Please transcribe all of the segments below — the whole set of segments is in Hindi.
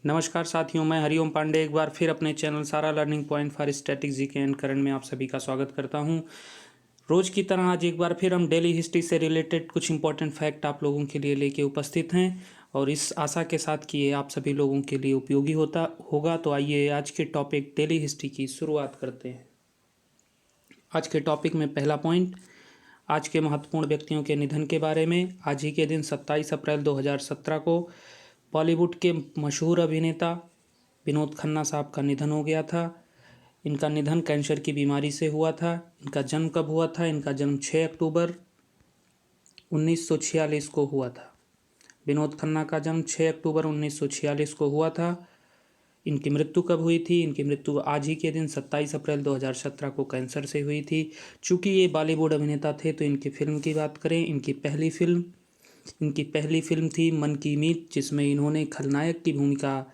नमस्कार साथियों, मैं हरिओम पांडे एक बार फिर अपने चैनल सारा learning point for static GK and current में आप सभी का स्वागत करता हूं। रोज की तरह आज एक बार फिर हम डेली हिस्ट्री से रिलेटेड कुछ इंपॉर्टेंट फैक्ट आप लोगों के लिए लेके उपस्थित हैं और इस आशा के साथ कि ये आप सभी लोगों के लिए उपयोगी होगा। तो आइए आज के टॉपिक डेली हिस्ट्री की शुरुआत करते हैं। आज के टॉपिक में पहला पॉइंट, आज के महत्वपूर्ण व्यक्तियों के निधन के बारे में। आज ही के दिन 27 अप्रैल 2017 को बॉलीवुड के मशहूर अभिनेता विनोद खन्ना साहब का निधन हो गया था। इनका निधन कैंसर की बीमारी से हुआ था। इनका जन्म कब हुआ था? इनका जन्म 6 अक्टूबर 1946 को हुआ था। विनोद खन्ना का जन्म 6 अक्टूबर 1946 को हुआ था। इनकी मृत्यु कब हुई थी? इनकी मृत्यु आज ही के दिन 27 अप्रैल 2017 को कैंसर से हुई थी। चूँकि ये बॉलीवुड अभिनेता थे तो इनकी फिल्म की बात करें, इनकी पहली फिल्म थी मन की मीत, जिसमें इन्होंने खलनायक की भूमिका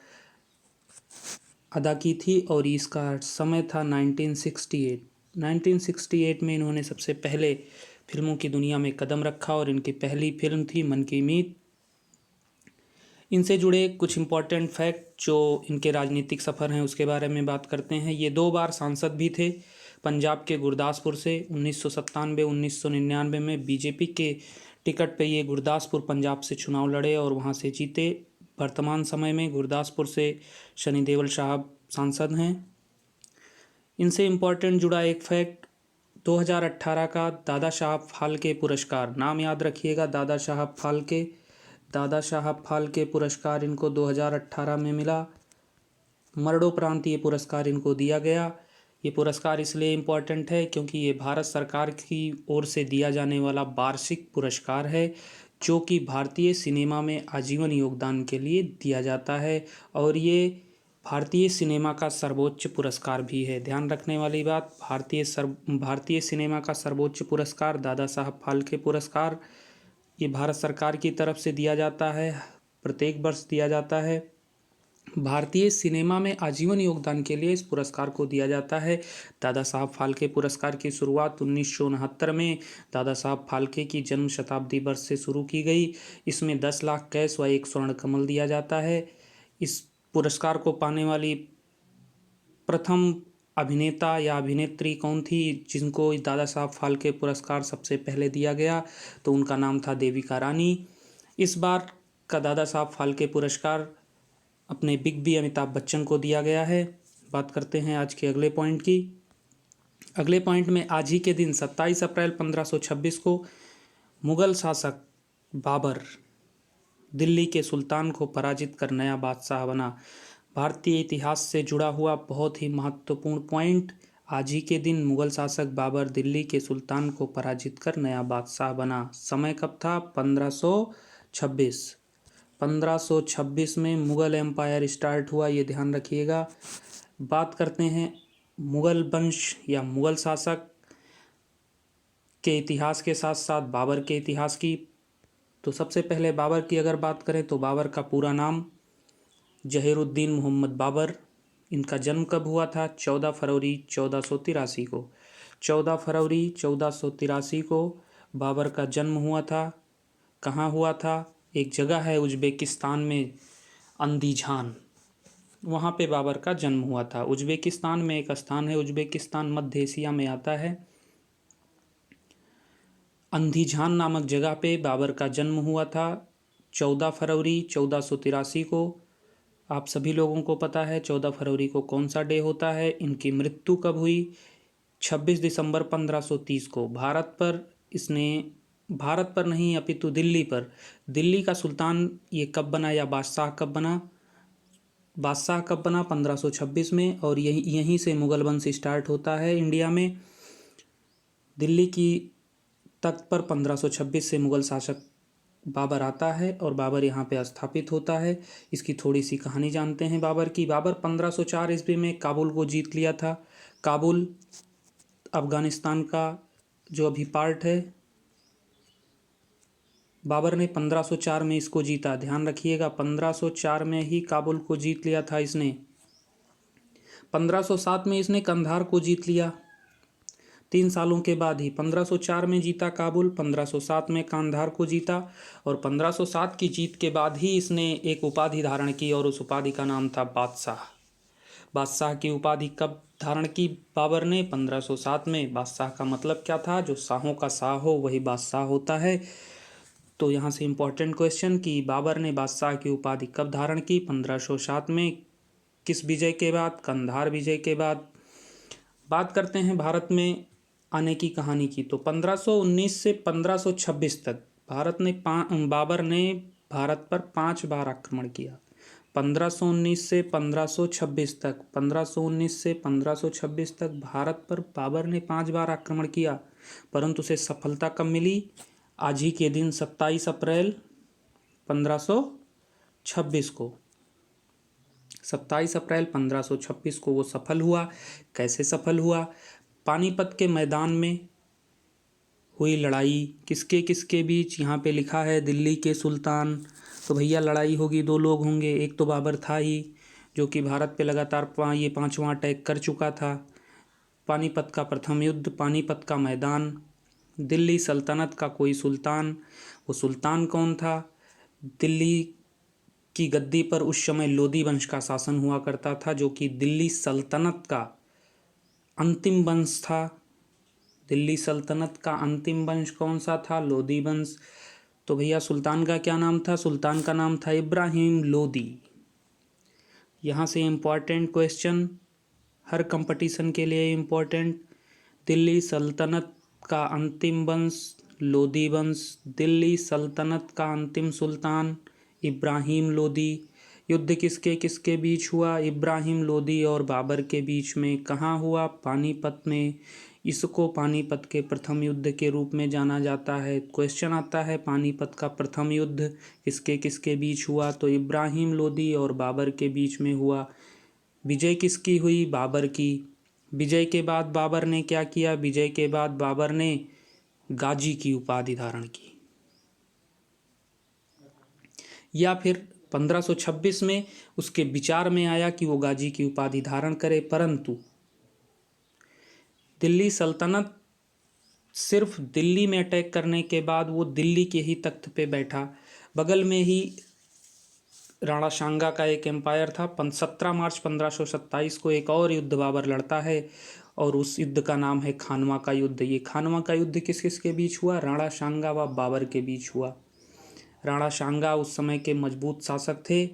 अदा की थी और इसका समय था 1968 में इन्होंने सबसे पहले फिल्मों की दुनिया में कदम रखा और इनकी पहली फिल्म थी मन की मीत। इनसे जुड़े कुछ इम्पॉर्टेंट फैक्ट जो इनके राजनीतिक सफ़र हैं उसके बारे में बात करते हैं। ये 2 बार सांसद भी थे। पंजाब के गुरदासपुर से 1997-1999 में बीजेपी के टिकट पे ये गुरदासपुर पंजाब से चुनाव लड़े और वहाँ से जीते। वर्तमान समय में गुरदासपुर से शनि देवल साहब सांसद हैं। इनसे इम्पॉर्टेंट जुड़ा एक फैक्ट, 2018 का दादा साहब फाल्के पुरस्कार, नाम याद रखिएगा, दादा साहब फाल्के पुरस्कार इनको 2018 में मिला। मरणोपरांत ये पुरस्कार इनको दिया गया। ये पुरस्कार इसलिए इम्पॉर्टेंट है क्योंकि ये भारत सरकार की ओर से दिया जाने वाला वार्षिक पुरस्कार है जो कि भारतीय सिनेमा में आजीवन योगदान के लिए दिया जाता है और ये भारतीय सिनेमा का सर्वोच्च पुरस्कार भी है। ध्यान रखने वाली बात, भारतीय सिनेमा का सर्वोच्च पुरस्कार दादा साहब फाल्के पुरस्कार ये भारत सरकार की तरफ से दिया जाता है, प्रत्येक वर्ष दिया जाता है। भारतीय सिनेमा में आजीवन योगदान के लिए इस पुरस्कार को दिया जाता है। दादा साहब फाल्के पुरस्कार की शुरुआत 1969 में दादा साहब फाल्के की जन्म शताब्दी वर्ष से शुरू की गई। इसमें 10 लाख कैश व 1 स्वर्ण कमल दिया जाता है। इस पुरस्कार को पाने वाली प्रथम अभिनेता या अभिनेत्री कौन थी जिनको दादा साहब फाल्के पुरस्कार सबसे पहले दिया गया? तो उनका नाम था देविका रानी। इस बार का दादा साहब फाल्के पुरस्कार अपने बिग बी अमिताभ बच्चन को दिया गया है। बात करते हैं आज के अगले पॉइंट की। अगले पॉइंट में आज ही के दिन 27 अप्रैल 1526 को मुग़ल शासक बाबर दिल्ली के सुल्तान को पराजित कर नया बादशाह बना। भारतीय इतिहास से जुड़ा हुआ बहुत ही महत्वपूर्ण पॉइंट, आज ही के दिन मुग़ल शासक बाबर दिल्ली के सुल्तान को पराजित कर नया बादशाह बना। समय कब था? 1526 में मुग़ल एम्पायर स्टार्ट हुआ, ये ध्यान रखिएगा। बात करते हैं मुग़ल वंश या मुग़ल शासक के इतिहास के साथ साथ बाबर के इतिहास की। तो सबसे पहले बाबर की अगर बात करें तो बाबर का पूरा नाम जहीरुद्दीन मोहम्मद बाबर। इनका जन्म कब हुआ था? 14 फरवरी 1483 को। 14 फरवरी 1483 को बाबर का जन्म हुआ था। कहाँ हुआ था? एक जगह है उज्बेकिस्तान में, अंदीजान, वहाँ पे बाबर का जन्म हुआ था। उज्बेकिस्तान में एक स्थान है, उज्बेकिस्तान मध्य एशिया में आता है। अंदीजान नामक जगह पे बाबर का जन्म हुआ था 14 फरवरी 1483 को। आप सभी लोगों को पता है 14 फरवरी को कौन सा डे होता है। इनकी मृत्यु कब हुई? 26 दिसंबर 1530 को। भारत पर नहीं अपितु दिल्ली का सुल्तान ये कब बना या बादशाह कब बना? 1526 में। और यहीं से मुग़ल वंश स्टार्ट होता है इंडिया में। दिल्ली की तख्त पर 1526 से मुग़ल शासक बाबर आता है और बाबर यहाँ पे स्थापित होता है। इसकी थोड़ी सी कहानी जानते हैं बाबर की। बाबर 1504 ईस्वी में काबुल को जीत लिया था। काबुल अफ़गानिस्तान का जो अभी पार्ट है, बाबर ने 1504 में इसको जीता। ध्यान रखिएगा, 1504 में ही काबुल को जीत लिया था इसने। 1507 में इसने कंधार को जीत लिया। 3 सालों के बाद ही 1504 में जीता काबुल, 1507 में कांधार को जीता और 1507 की जीत के बाद ही इसने एक उपाधि धारण की और उस उपाधि का नाम था बादशाह। बादशाह की उपाधि कब धारण की बाबर ने? 1507 में। बादशाह का मतलब क्या था? जो शाहों का शाह हो वही बादशाह होता है। तो यहाँ से इम्पोर्टेंट क्वेश्चन कि बाबर ने बादशाह की उपाधि कब धारण की? 1507 में। किस विजय के बाद? कंधार विजय के बाद। बात करते हैं भारत में आने की कहानी की। तो 1519 से 1526 तक बाबर ने भारत पर 5 बार आक्रमण किया। 1519 से 1526 तक 1519 से 1526 तक भारत पर बाबर ने 5 बार आक्रमण किया, परंतु उसे सफलता कब मिली? आज ही के दिन 27 अप्रैल 1526 को 27 अप्रैल 1526 को वो सफल हुआ। कैसे सफल हुआ? पानीपत के मैदान में हुई लड़ाई किसके किसके बीच? यहाँ पे लिखा है दिल्ली के सुल्तान। तो भैया लड़ाई होगी, 2 लोग होंगे। एक तो बाबर था ही, जो कि भारत पे लगातार ये 5वां अटैक कर चुका था। पानीपत का प्रथम युद्ध, पानीपत का मैदान, दिल्ली सल्तनत का कोई सुल्तान। वो सुल्तान कौन था? दिल्ली की गद्दी पर उस समय लोदी वंश का शासन हुआ करता था, जो कि दिल्ली सल्तनत का अंतिम वंश था। दिल्ली सल्तनत का अंतिम वंश कौन सा था? लोदी वंश। तो भैया सुल्तान का क्या नाम था? सुल्तान का नाम था इब्राहिम लोदी। यहाँ से इम्पॉर्टेंट क्वेश्चन, हर कंपटीशन के लिए इम्पॉर्टेंट। दिल्ली सल्तनत का अंतिम वंश लोदी वंश, दिल्ली सल्तनत का अंतिम सुल्तान इब्राहिम लोदी। युद्ध किसके किसके बीच हुआ? इब्राहिम लोदी और बाबर के बीच में। कहाँ हुआ? पानीपत में। इसको पानीपत के प्रथम युद्ध के रूप में जाना जाता है। क्वेश्चन आता है पानीपत का प्रथम युद्ध किसके किसके बीच हुआ? तो इब्राहिम लोदी और बाबर के बीच में हुआ। विजय किसकी हुई? बाबर की। विजय के बाद बाबर ने क्या किया? विजय के बाद बाबर ने गाजी की उपाधि धारण की। या फिर 1526 में उसके विचार में आया कि वो गाजी की उपाधि धारण करे, परंतु दिल्ली सल्तनत सिर्फ दिल्ली में अटैक करने के बाद वो दिल्ली के ही तख्त पे बैठा। बगल में ही राणा सांगा का एक एम्पायर था। 17 मार्च 1527 को एक और युद्ध बाबर लड़ता है और उस युद्ध का नाम है खानवा का युद्ध। ये खानवा का युद्ध किस किस के बीच हुआ? राणा सांगा व बाबर के बीच हुआ। राणा सांगा उस समय के मजबूत शासक थे।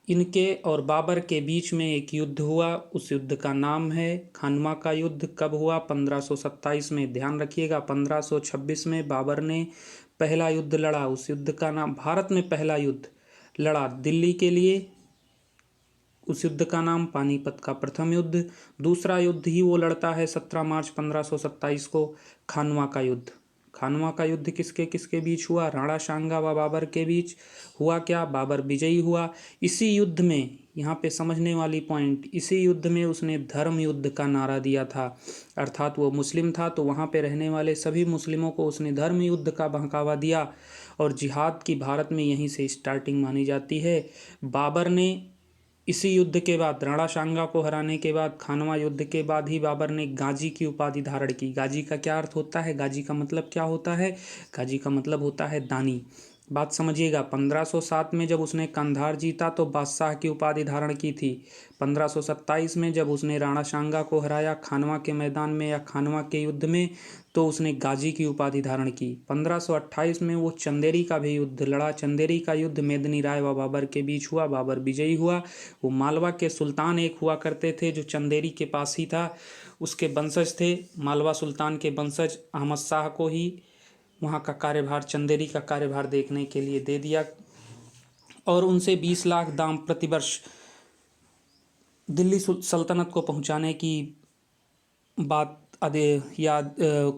इनके और बाबर के बीच में एक युद्ध हुआ, उस युद्ध का नाम है खानवा का युद्ध। कब हुआ? 1527 में। ध्यान रखिएगा 1526 में बाबर ने पहला युद्ध लड़ा। उस युद्ध का नाम, भारत में पहला युद्ध लड़ा दिल्ली के लिए, उस युद्ध का नाम पानीपत का प्रथम युद्ध। दूसरा युद्ध ही वो लड़ता है 17 मार्च 1527 को, खानवा का युद्ध। खानवा का युद्ध किसके किसके बीच हुआ? राणा सांगा व बाबर के बीच। हुआ क्या? बाबर विजयी हुआ। इसी युद्ध में, यहाँ पे समझने वाली पॉइंट, इसी युद्ध में उसने धर्म युद्ध का नारा दिया था। अर्थात वो मुस्लिम था तो वहाँ पे रहने वाले सभी मुस्लिमों को उसने धर्म युद्ध का बहकावा दिया और जिहाद की भारत में यहीं से स्टार्टिंग मानी जाती है। बाबर ने इसी युद्ध के बाद, राणा सांगा को हराने के बाद, खानवा युद्ध के बाद ही बाबर ने गाजी की उपाधि धारण की। गाजी का क्या अर्थ होता है? गाजी का मतलब क्या होता है? गाजी का मतलब होता है दानी। बात समझिएगा, 1507 में जब उसने कंधार जीता तो बादशाह की उपाधि धारण की थी। 1527 में जब उसने राणा सांगा को हराया खानवा के मैदान में या खानवा के युद्ध में, तो उसने गाजी की उपाधि धारण की। 1528 में वो चंदेरी का भी युद्ध लड़ा। चंदेरी का युद्ध मेदिनी राय व बाबर के बीच हुआ। बाबर विजयी हुआ। वो मालवा के सुल्तान एक हुआ करते थे जो चंदेरी के पास ही था, उसके वंशज थे। मालवा सुल्तान के वंशज अहमद शाह को ही वहाँ का कार्यभार, चंदेरी का कार्यभार देखने के लिए दे दिया और उनसे 20 लाख दाम प्रतिवर्ष दिल्ली सल्तनत को पहुँचाने की बात याद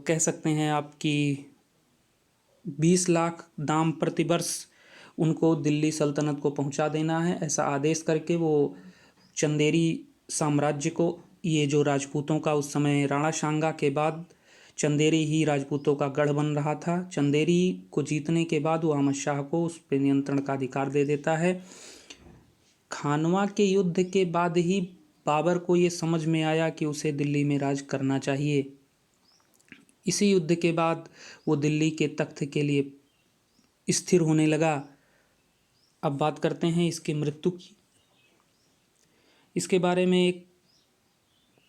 कह सकते हैं आपकी। 20 लाख दाम प्रतिवर्ष उनको दिल्ली सल्तनत को पहुंचा देना है, ऐसा आदेश करके वो चंदेरी साम्राज्य को, ये जो राजपूतों का उस समय राणा सांगा के बाद चंदेरी ही राजपूतों का गढ़ बन रहा था, चंदेरी को जीतने के बाद वो अहमद शाह को उस पर नियंत्रण का अधिकार दे देता है। खानवा के युद्ध के बाद ही बाबर को ये समझ में आया कि उसे दिल्ली में राज करना चाहिए। इसी युद्ध के बाद वो दिल्ली के तख्त के लिए स्थिर होने लगा। अब बात करते हैं इसकी मृत्यु की। इसके बारे में एक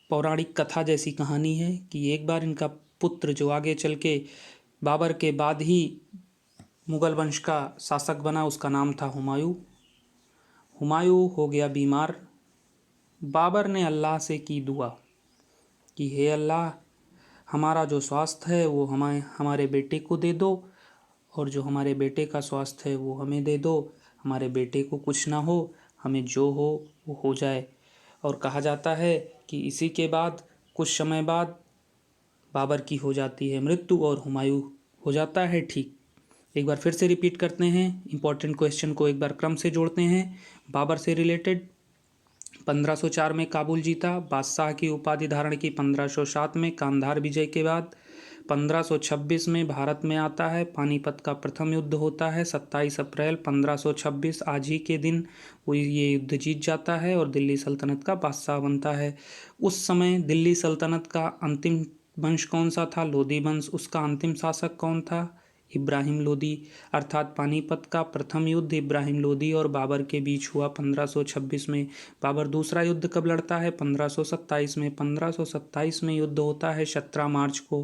पौराणिक कथा जैसी कहानी है कि एक बार इनका पुत्र जो आगे चल के बाबर के बाद ही मुगल वंश का शासक बना, उसका नाम था हुमायूं। हुमायूं हो गया बीमार। बाबर ने अल्लाह से की दुआ कि हे अल्लाह, हमारा जो स्वास्थ्य है वो हमारे बेटे को दे दो, और जो हमारे बेटे का स्वास्थ्य है वो हमें दे दो। हमारे बेटे को कुछ ना हो, हमें जो हो वो हो जाए। और कहा जाता है कि इसी के बाद कुछ समय बाद बाबर की हो जाती है मृत्यु और हुमायूं हो जाता है ठीक। एक बार फिर से रिपीट करते हैं, इंपॉर्टेंट क्वेश्चन को एक बार क्रम से जोड़ते हैं। बाबर से रिलेटेड 1504 में काबुल जीता, बादशाह की उपाधि धारण की 1507 में कांधार विजय के बाद। 1526 में भारत में आता है, पानीपत का प्रथम युद्ध होता है। 27 अप्रैल 1526 आज ही के दिन वो ये युद्ध जीत जाता है और दिल्ली सल्तनत का बादशाह बनता है। उस समय दिल्ली सल्तनत का अंतिम वंश कौन सा था? लोधी वंश। उसका अंतिम शासक कौन था? इब्राहिम लोदी। अर्थात पानीपत का प्रथम युद्ध इब्राहिम लोदी और बाबर के बीच हुआ 1526 में। बाबर दूसरा युद्ध कब लड़ता है? 1527 में। 1527 में युद्ध होता है 17 मार्च को,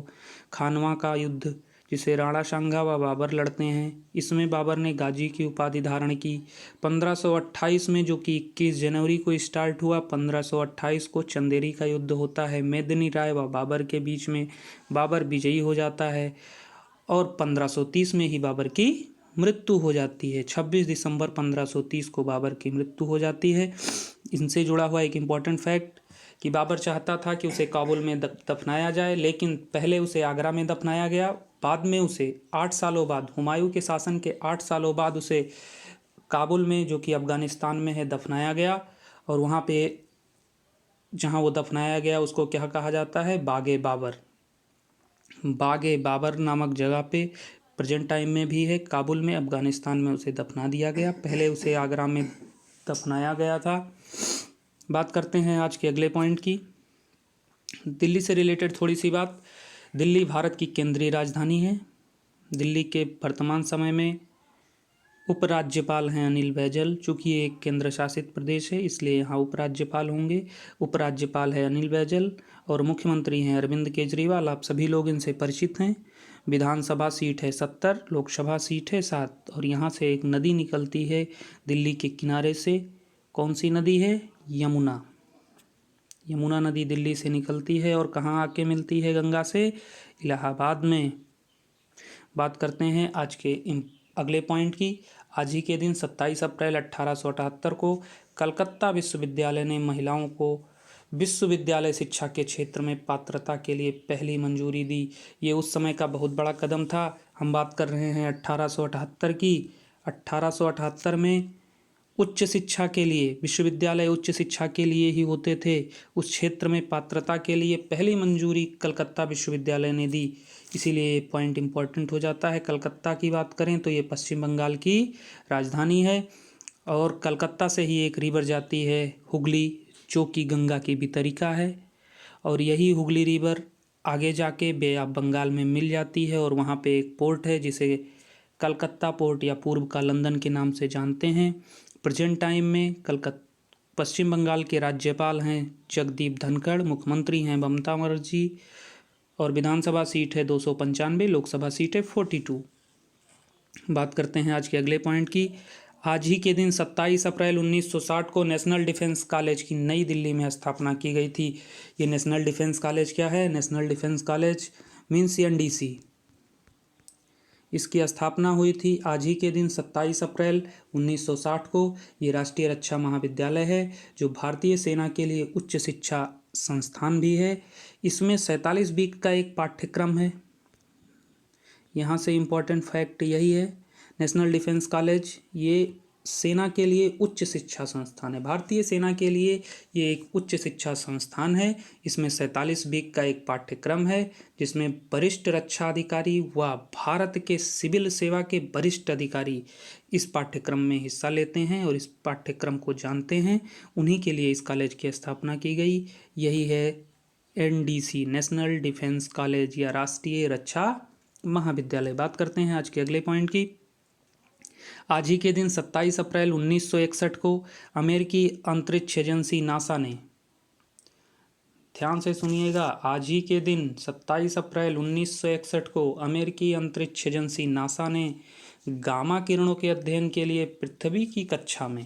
खानवा का युद्ध, जिसे राणा सांगा व बाबर लड़ते हैं। इसमें बाबर ने गाजी की उपाधि धारण की। 1528 में, जो कि 21 जनवरी को स्टार्ट हुआ, 1528 को चंदेरी का युद्ध होता है मेदिनी राय व बाबर के बीच में। बाबर विजयी हो जाता है और 1530 में ही बाबर की मृत्यु हो जाती है। 26 दिसंबर 1530 को बाबर की मृत्यु हो जाती है। इनसे जुड़ा हुआ एक इम्पॉर्टेंट फैक्ट कि बाबर चाहता था कि उसे काबुल में दफनाया जाए, लेकिन पहले उसे आगरा में दफनाया गया। बाद में उसे 8 सालों बाद, हुमायूं के शासन के 8 सालों बाद उसे काबुल में, जो कि अफगानिस्तान में है, दफनाया गया। और वहाँ पे जहाँ वो दफनाया गया उसको क्या कहा जाता है? बागे बाबर। बागे बाबर नामक जगह पे प्रेजेंट टाइम में भी है, काबुल में, अफगानिस्तान में उसे दफना दिया गया। पहले उसे आगरा में दफनाया गया था। बात करते हैं आज के अगले पॉइंट की। दिल्ली से रिलेटेड थोड़ी सी बात। दिल्ली भारत की केंद्रीय राजधानी है। दिल्ली के वर्तमान समय में उपराज्यपाल हैं अनिल बैजल। चूँकि ये एक केंद्र शासित प्रदेश है इसलिए यहाँ उपराज्यपाल होंगे। उपराज्यपाल है अनिल बैजल और मुख्यमंत्री हैं अरविंद केजरीवाल। आप सभी लोग इनसे परिचित हैं। विधानसभा सीट है 70, लोकसभा सीट है 7। और यहाँ से एक नदी निकलती है दिल्ली के किनारे से। कौन सी नदी है? यमुना। यमुना नदी दिल्ली से निकलती है और कहाँ आके मिलती है गंगा से? इलाहाबाद में। बात करते हैं आज के अगले पॉइंट की। आज ही के दिन 27 अप्रैल 1878 को कलकत्ता विश्वविद्यालय ने महिलाओं को विश्वविद्यालय शिक्षा के क्षेत्र में पात्रता के लिए पहली मंजूरी दी। ये उस समय का बहुत बड़ा कदम था। हम बात कर रहे हैं 1878 की। 1878 में उच्च शिक्षा के लिए, विश्वविद्यालय उच्च शिक्षा के लिए ही होते थे। उस क्षेत्र में पात्रता के लिए पहली मंजूरी कलकत्ता विश्वविद्यालय ने दी। इसीलिए ये पॉइंट इम्पोर्टेंट हो जाता है। कलकत्ता की बात करें तो ये पश्चिम बंगाल की राजधानी है और कलकत्ता से ही एक रिवर जाती है हुगली, जो कि गंगा की वितरिका है। और यही हुगली रिवर आगे जाके बे ऑफ बंगाल में मिल जाती है और वहाँ पे एक पोर्ट है जिसे कलकत्ता पोर्ट या पूर्व का लंदन के नाम से जानते हैं। प्रेजेंट टाइम में पश्चिम बंगाल के राज्यपाल हैं जगदीप धनखड़, मुख्यमंत्री हैं ममता बनर्जी और विधानसभा सीट है 295, लोकसभा सीट है 42। बात करते हैं आज के अगले पॉइंट की। आज ही के दिन 27 अप्रैल 1960 को नेशनल डिफेंस कॉलेज की नई दिल्ली में स्थापना की गई थी। ये नेशनल डिफेंस कॉलेज क्या है? National defence college means NDC. इसकी स्थापना हुई थी आज ही के दिन 27 अप्रैल 1960 को। ये राष्ट्रीय रक्षा महाविद्यालय है जो भारतीय सेना के लिए उच्च शिक्षा संस्थान भी है। इसमें 47 वीक का एक पाठ्यक्रम है। यहाँ से इम्पोर्टेंट फैक्ट यही है, नेशनल डिफेंस कॉलेज ये सेना के लिए उच्च शिक्षा संस्थान है। भारतीय सेना के लिए ये एक उच्च शिक्षा संस्थान है। इसमें 47 वीक का एक पाठ्यक्रम है जिसमें वरिष्ठ रक्षा अधिकारी व भारत के सिविल सेवा के वरिष्ठ अधिकारी इस पाठ्यक्रम में हिस्सा लेते हैं और इस पाठ्यक्रम को जानते हैं। उन्हीं के लिए इस कॉलेज की स्थापना की गई। यही है NDC, नेशनल डिफेंस कॉलेज या राष्ट्रीय रक्षा महाविद्यालय। बात करते हैं आज के अगले पॉइंट की। आज ही के दिन 27 अप्रैल 1961 को अमेरिकी अंतरिक्ष एजेंसी नासा ने, ध्यान से सुनिएगा, आज ही के दिन 27 अप्रैल 1961 को अमेरिकी अंतरिक्ष एजेंसी नासा ने गामा किरणों के अध्ययन के लिए पृथ्वी की कक्षा में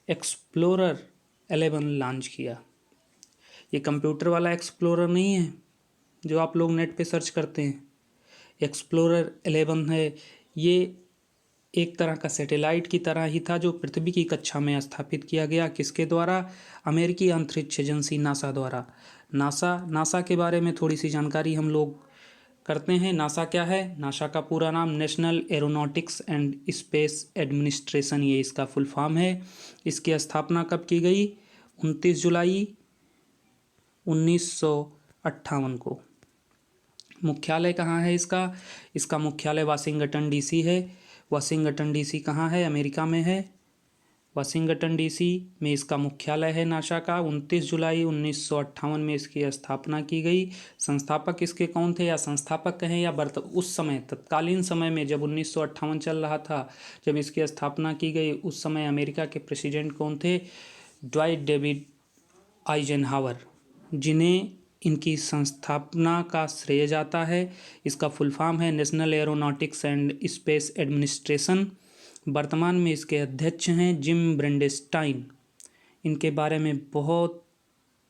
एक्सप्लोरर 11 लॉन्च किया। ये कंप्यूटर वाला एक्सप्लोरर नहीं है जो आप लोग नेट पे सर्च करते हैं। एक्सप्लोरर 11 है, ये एक तरह का सैटेलाइट की तरह ही था जो पृथ्वी की कक्षा में स्थापित किया गया। किसके द्वारा? अमेरिकी अंतरिक्ष एजेंसी नासा द्वारा। नासा के बारे में थोड़ी सी जानकारी हम लोग करते हैं। नासा क्या है? नासा का पूरा नाम national aeronautics and space administration, ये इसका फुल फॉर्म है। इसकी स्थापना कब की गई? 29 जुलाई 1958 को। मुख्यालय कहाँ है इसका? इसका मुख्यालय वाशिंगटन डीसी है। वाशिंगटन डीसी कहाँ है? अमेरिका में है। वाशिंगटन डीसी में इसका मुख्यालय है नासा का। 29 जुलाई 1958 में इसकी स्थापना की गई। संस्थापक इसके कौन थे, या संस्थापक कहें या उस समय तत्कालीन समय में जब 1958 चल रहा था, जब इसकी स्थापना की गई, उस समय अमेरिका के प्रेसिडेंट कौन थे? ड्वाइट डेविड आइजनहावर, जिन्हें इनकी संस्थापना का श्रेय जाता है। इसका फुल फॉर्म है national aeronautics and space administration. वर्तमान में इसके अध्यक्ष हैं जिम ब्रेंडेस्टाइन। इनके बारे में बहुत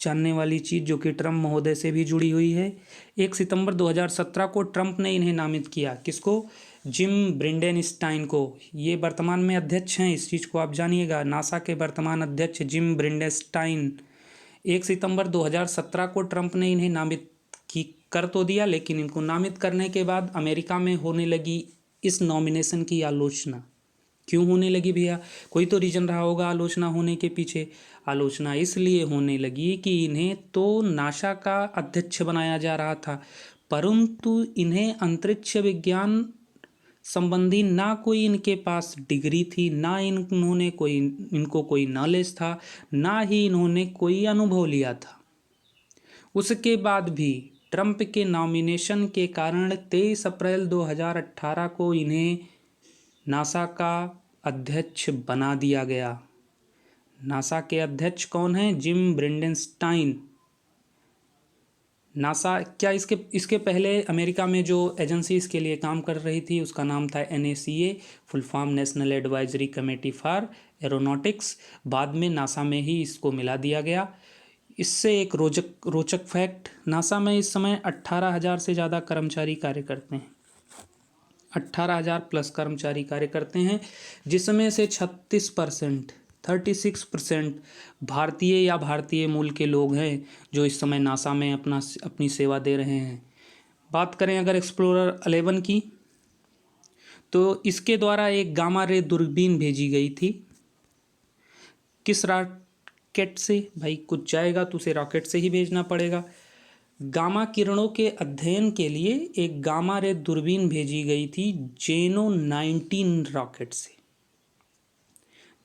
जानने वाली चीज़ जो कि ट्रम्प महोदय से भी जुड़ी हुई है। 1 सितंबर 2017 को ट्रम्प ने इन्हें नामित किया। किसको? जिम ब्रेंडेनस्टाइन को। ये वर्तमान में अध्यक्ष हैं, इस चीज़ को आप जानिएगा। नासा के वर्तमान अध्यक्ष जिम ब्रेंडेनस्टाइन। 1 सितंबर 2017 को ट्रंप ने इन्हें नामित कर तो दिया, लेकिन इनको नामित करने के बाद अमेरिका में होने लगी इस नॉमिनेशन की आलोचना। क्यों होने लगी भैया? कोई तो रीजन रहा होगा आलोचना होने के पीछे। आलोचना इसलिए होने लगी कि इन्हें तो नासा का अध्यक्ष बनाया जा रहा था, परंतु इन्हें अंतरिक्ष विज्ञान संबंधी ना कोई इनके पास डिग्री थी, ना इनको कोई नॉलेज था, ना ही इन्होंने कोई अनुभव लिया था। उसके बाद भी ट्रंप के नॉमिनेशन के कारण 23 अप्रैल 2018 को इन्हें नासा का अध्यक्ष बना दिया गया। नासा के अध्यक्ष कौन हैं? जिम ब्रेंडेनस्टाइन। नासा क्या इसके पहले अमेरिका में जो एजेंसी इसके लिए काम कर रही थी उसका नाम था NACA, full form national advisory committee for aeronautics. बाद में नासा में ही इसको मिला दिया गया। इससे एक रोचक फैक्ट, नासा में इस समय 18,000 से ज़्यादा कर्मचारी कार्य करते हैं। 18,000 प्लस कर्मचारी कार्य करते हैं, जिसमें से 36% भारतीय या भारतीय मूल के लोग हैं जो इस समय नासा में अपनी सेवा दे रहे हैं। बात करें अगर एक्सप्लोरर 11 की, तो इसके द्वारा एक गामा रे दूरबीन भेजी गई थी। किस रॉकेट से? भाई कुछ जाएगा तो उसे रॉकेट से ही भेजना पड़ेगा। गामा किरणों के अध्ययन के लिए एक गामा रे दूरबीन भेजी गई थी जेनो 19 रॉकेट से।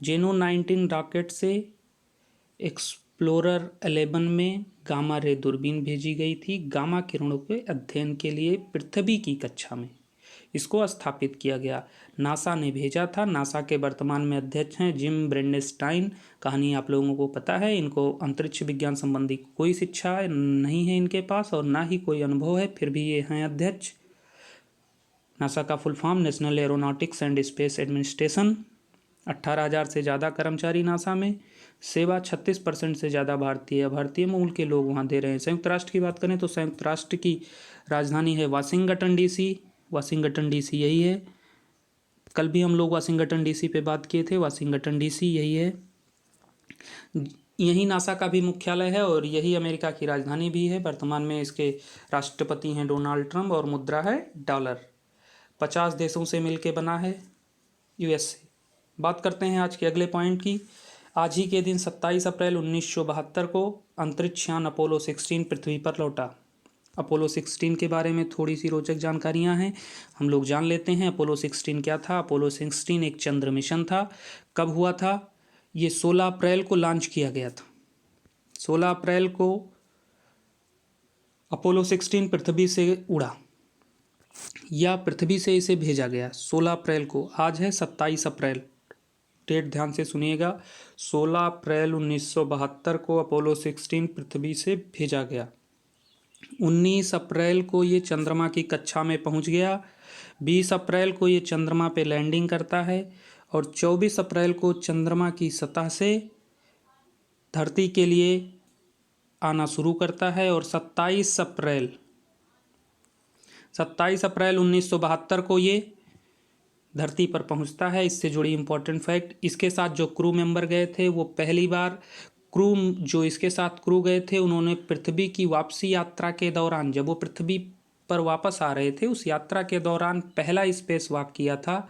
जेनो 19 रॉकेट से एक्सप्लोरर 11 में गामा रे दूरबीन भेजी गई थी गामा किरणों के अध्ययन के लिए पृथ्वी की कक्षा में। इसको स्थापित किया गया, नासा ने भेजा था। नासा के वर्तमान में अध्यक्ष हैं जिम ब्रेंडेनस्टाइन। कहानी आप लोगों को पता है, इनको अंतरिक्ष विज्ञान संबंधी कोई शिक्षा नहीं है इनके पास और ना ही कोई अनुभव है, फिर भी ये हैं अध्यक्ष। नासा का full form national aeronautics and space administration. 18,000 से ज़्यादा कर्मचारी नासा में, सेवा 36% से ज़्यादा भारतीय मूल के लोग वहाँ दे रहे हैं। संयुक्त राष्ट्र की बात करें तो संयुक्त राष्ट्र की राजधानी है वाशिंगटन डीसी। वाशिंगटन डीसी यही है, कल भी हम लोग वाशिंगटन डीसी पे बात किए थे। वाशिंगटन डीसी यही है, यही नासा का भी मुख्यालय है और यही अमेरिका की राजधानी भी है। वर्तमान में इसके राष्ट्रपति हैं डोनाल्ड ट्रंप और मुद्रा है डॉलर। 50 देशों से मिलके बना है USA। बात करते हैं आज के अगले पॉइंट की। आज ही के दिन 27 अप्रैल 1972 को अंतरिक्ष यान अपोलो 16 पृथ्वी पर लौटा। अपोलो 16 के बारे में थोड़ी सी रोचक जानकारियां हैं, हम लोग जान लेते हैं। अपोलो 16 क्या था? अपोलो 16 एक चंद्र मिशन था। कब हुआ था? ये 16 अप्रैल को लॉन्च किया गया था। 16 अप्रैल को अपोलो 16 पृथ्वी से उड़ा या पृथ्वी से इसे भेजा गया 16 अप्रैल को। आज है 27 अप्रैल, डेट ध्यान से सुनिएगा। 16 अप्रैल 1972 को अपोलो 16 पृथ्वी से भेजा गया। 19 अप्रैल को ये चंद्रमा की कक्षा में पहुंच गया। 20 अप्रैल को ये चंद्रमा पे लैंडिंग करता है और 24 अप्रैल को चंद्रमा की सतह से धरती के लिए आना शुरू करता है और 27 अप्रैल 1972 को ये धरती पर पहुंचता है। इससे जुड़ी इंपॉर्टेंट फैक्ट, इसके साथ जो क्रू मेंबर गए थे वो पहली बार जो इसके साथ क्रू गए थे उन्होंने पृथ्वी की वापसी यात्रा के दौरान, जब वो पृथ्वी पर वापस आ रहे थे, उस यात्रा के दौरान पहला स्पेस वॉक किया था।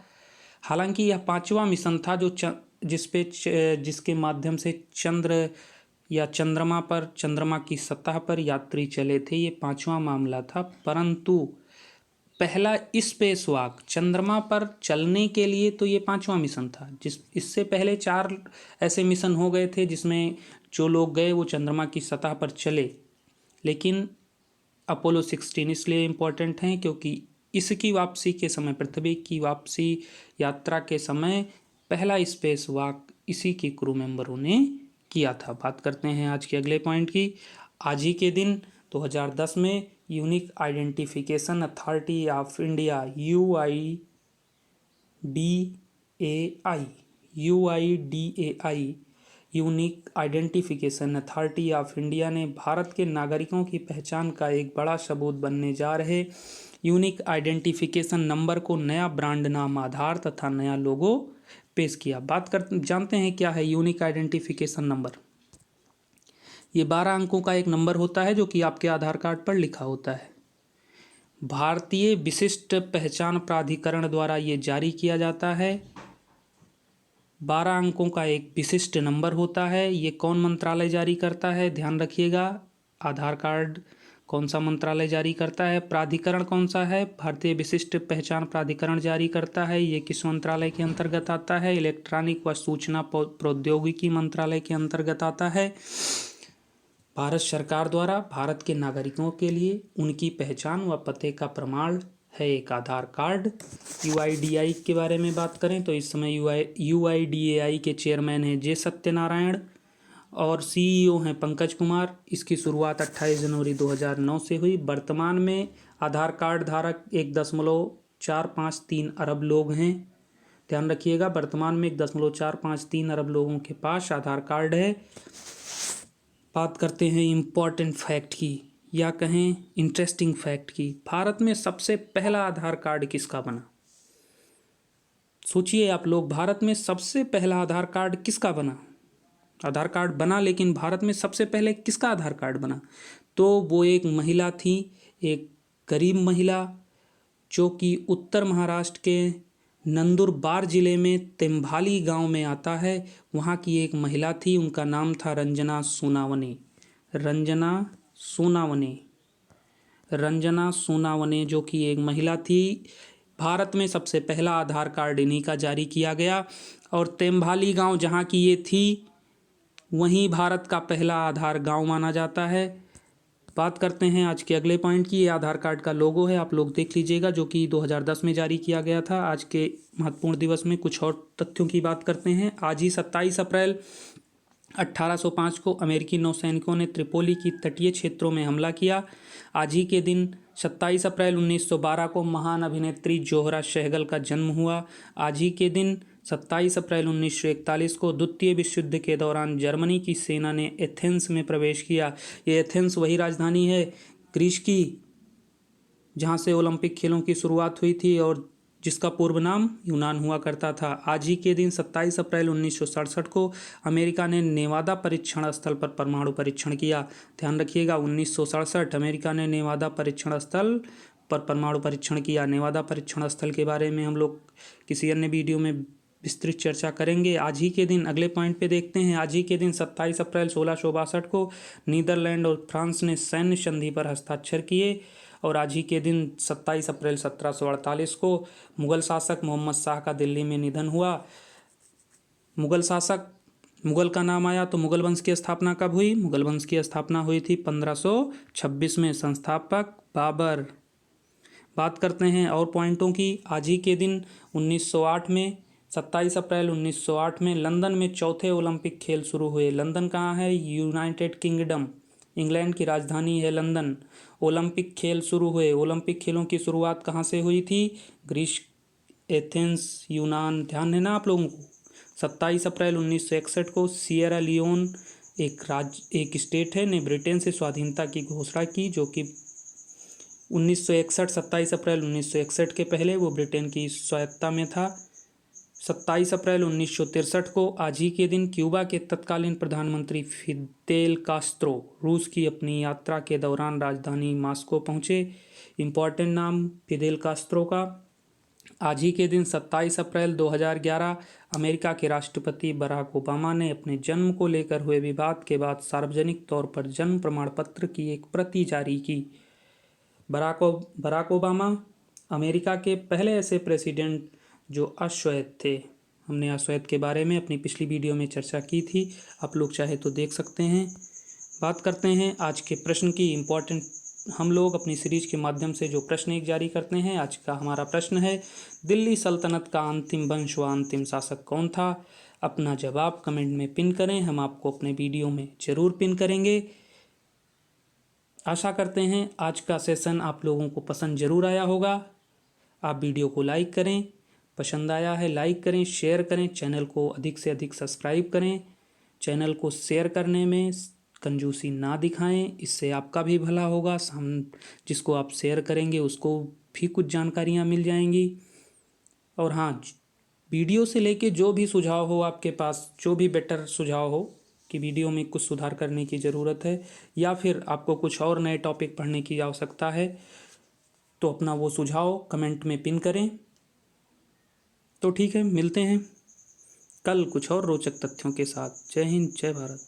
हालांकि यह 5वां मिशन था जिसके माध्यम से चंद्र या चंद्रमा की सतह पर यात्री चले थे। ये 5वां मामला था, परंतु पहला स्पेस वॉक चंद्रमा पर चलने के लिए तो ये 5वां मिशन था। इससे पहले 4 ऐसे मिशन हो गए थे जिसमें जो लोग गए वो चंद्रमा की सतह पर चले, लेकिन अपोलो 16 इसलिए इम्पोर्टेंट हैं क्योंकि इसकी वापसी के समय, पृथ्वी की वापसी यात्रा के समय पहला स्पेस वॉक इसी के क्रू मेंबरों ने किया था। बात करते हैं आज के अगले पॉइंट की। आज ही के दिन 2010 में unique identification authority of India UIDAI unique identification authority of India ने भारत के नागरिकों की पहचान का एक बड़ा सबूत बनने जा रहे यूनिक आइडेंटिफिकेशन नंबर को नया ब्रांड नाम, आधार तथा नया लोगो पेश किया। जानते हैं क्या है यूनिक आइडेंटिफिकेशन नंबर? ये 12 अंकों का एक नंबर होता है जो कि आपके आधार कार्ड पर लिखा होता है। भारतीय विशिष्ट पहचान प्राधिकरण द्वारा ये जारी किया जाता है। 12 अंकों का एक विशिष्ट नंबर होता है। ये कौन मंत्रालय जारी करता है? ध्यान रखिएगा, आधार कार्ड कौन सा मंत्रालय जारी करता है? प्राधिकरण कौन सा है? भारतीय विशिष्ट पहचान प्राधिकरण जारी करता है। ये किस मंत्रालय के अंतर्गत आता है? इलेक्ट्रॉनिक व सूचना प्रौद्योगिकी मंत्रालय के अंतर्गत आता है। भारत सरकार द्वारा भारत के नागरिकों के लिए उनकी पहचान व पते का प्रमाण है एक आधार कार्ड। UIDAI के बारे में बात करें तो इस समय UIDAI के चेयरमैन हैं J सत्यनारायण और CEO हैं पंकज कुमार। इसकी शुरुआत 28 जनवरी 2009 से हुई। वर्तमान में आधार कार्ड धारक 1.453 अरब लोग हैं। ध्यान रखिएगा, वर्तमान में 1.453 अरब लोगों के पास आधार कार्ड है। बात करते हैं इम्पॉर्टेंट फैक्ट की या कहें इंटरेस्टिंग फैक्ट की। भारत में सबसे पहला आधार कार्ड किसका बना? सोचिए आप लोग, भारत में सबसे पहला आधार कार्ड किसका बना? आधार कार्ड बना, लेकिन भारत में सबसे पहले किसका आधार कार्ड बना? तो वो एक महिला थी, एक गरीब महिला, जो कि उत्तर महाराष्ट्र के नंदुरबार जिले में तेम्भाली गांव में आता है। वहाँ की एक महिला थी, उनका नाम था रंजना सोनावने, जो कि एक महिला थी। भारत में सबसे पहला आधार कार्ड इन्हीं का जारी किया गया और तेम्भाली गांव जहाँ की ये थी वहीं भारत का पहला आधार गांव माना जाता है। बात करते हैं आज के अगले पॉइंट की। ये आधार कार्ड का लोगो है, आप लोग देख लीजिएगा, जो कि 2010 में जारी किया गया था। आज के महत्वपूर्ण दिवस में कुछ और तथ्यों की बात करते हैं। आज ही 27 अप्रैल 1805 को अमेरिकी नौसैनिकों ने त्रिपोली की तटीय क्षेत्रों में हमला किया। आज ही के दिन 27 अप्रैल 1912 को महान अभिनेत्री जोहरा सहगल का जन्म हुआ। आज ही के दिन 27 अप्रैल 1941 को द्वितीय विश्व युद्ध के दौरान जर्मनी की सेना ने एथेंस में प्रवेश किया। ये एथेंस वही राजधानी है ग्रीस की जहाँ से ओलंपिक खेलों की शुरुआत हुई थी और जिसका पूर्व नाम यूनान हुआ करता था। आज ही के दिन 27 अप्रैल 1967 को अमेरिका ने नेवादा परीक्षण स्थल पर परमाणु परीक्षण किया। ध्यान रखिएगा, 1967 अमेरिका ने नेवादा परीक्षण स्थल पर परमाणु परीक्षण किया। नेवादा परीक्षण स्थल के बारे में हम लोग किसी अन्य वीडियो में विस्तृत चर्चा करेंगे। आज ही के दिन अगले पॉइंट पे देखते हैं। आज ही के दिन 27 अप्रैल 1662 को नीदरलैंड और फ्रांस ने सैन्य संधि पर हस्ताक्षर किए और आज ही के दिन 27 अप्रैल 1748 को मुगल शासक मोहम्मद शाह का दिल्ली में निधन हुआ। मुगल शासक मुगल का नाम आया तो मुगल वंश की स्थापना कब हुई? मुगल वंश की स्थापना हुई थी 1526 में। संस्थापक बाबर। बात करते हैं और पॉइंटों की। आज ही के दिन 1908 में 27 अप्रैल 1908 में लंदन में चौथे ओलंपिक खेल शुरू हुए। लंदन कहाँ है? यूनाइटेड किंगडम, इंग्लैंड की राजधानी है लंदन। ओलंपिक खेल शुरू हुए। ओलंपिक खेलों की शुरुआत कहाँ से हुई थी? ग्रीस, एथेंस, यूनान। ध्यान है ना आप लोगों को। 27 अप्रैल 1961 को सिएरा लियोन एक स्टेट है ने ब्रिटेन से स्वाधीनता की घोषणा की, जो कि 1961 27 अप्रैल 1961 के पहले वो ब्रिटेन की स्वायत्ता में था। 27 अप्रैल 1963 को आज ही के दिन क्यूबा के तत्कालीन प्रधानमंत्री फिदेल कास्त्रो रूस की अपनी यात्रा के दौरान राजधानी मास्को पहुंचे। इम्पॉर्टेंट नाम फिदेल कास्त्रो का। आज ही के दिन 27 अप्रैल 2011 अमेरिका के राष्ट्रपति बराक ओबामा ने अपने जन्म को लेकर हुए विवाद के बाद सार्वजनिक तौर पर जन्म प्रमाण पत्र की एक प्रति जारी की। बराक ओबामा अमेरिका के पहले ऐसे प्रेसिडेंट जो अश्वेत थे। हमने अश्वेत के बारे में अपनी पिछली वीडियो में चर्चा की थी, आप लोग चाहे तो देख सकते हैं। बात करते हैं आज के प्रश्न की। इम्पोर्टेंट हम लोग अपनी सीरीज के माध्यम से जो प्रश्न एक जारी करते हैं। आज का हमारा प्रश्न है, दिल्ली सल्तनत का अंतिम वंश व अंतिम शासक कौन था? अपना जवाब कमेंट में पिन करें, हम आपको अपने वीडियो में ज़रूर पिन करेंगे। आशा करते हैं आज का सेशन आप लोगों को पसंद ज़रूर आया होगा। आप वीडियो को लाइक करें, पसंद आया है लाइक करें, शेयर करें, चैनल को अधिक से अधिक सब्सक्राइब करें। चैनल को शेयर करने में कंजूसी ना दिखाएं, इससे आपका भी भला होगा। हम जिसको आप शेयर करेंगे उसको भी कुछ जानकारियां मिल जाएंगी। और हाँ, वीडियो से लेके जो भी सुझाव हो आपके पास, जो भी बेटर सुझाव हो कि वीडियो में कुछ सुधार करने की ज़रूरत है या फिर आपको कुछ और नए टॉपिक पढ़ने की आवश्यकता है, तो अपना वो सुझाव कमेंट में पिन करें। तो ठीक है, मिलते हैं कल कुछ और रोचक तथ्यों के साथ। जय हिंद, जय भारत।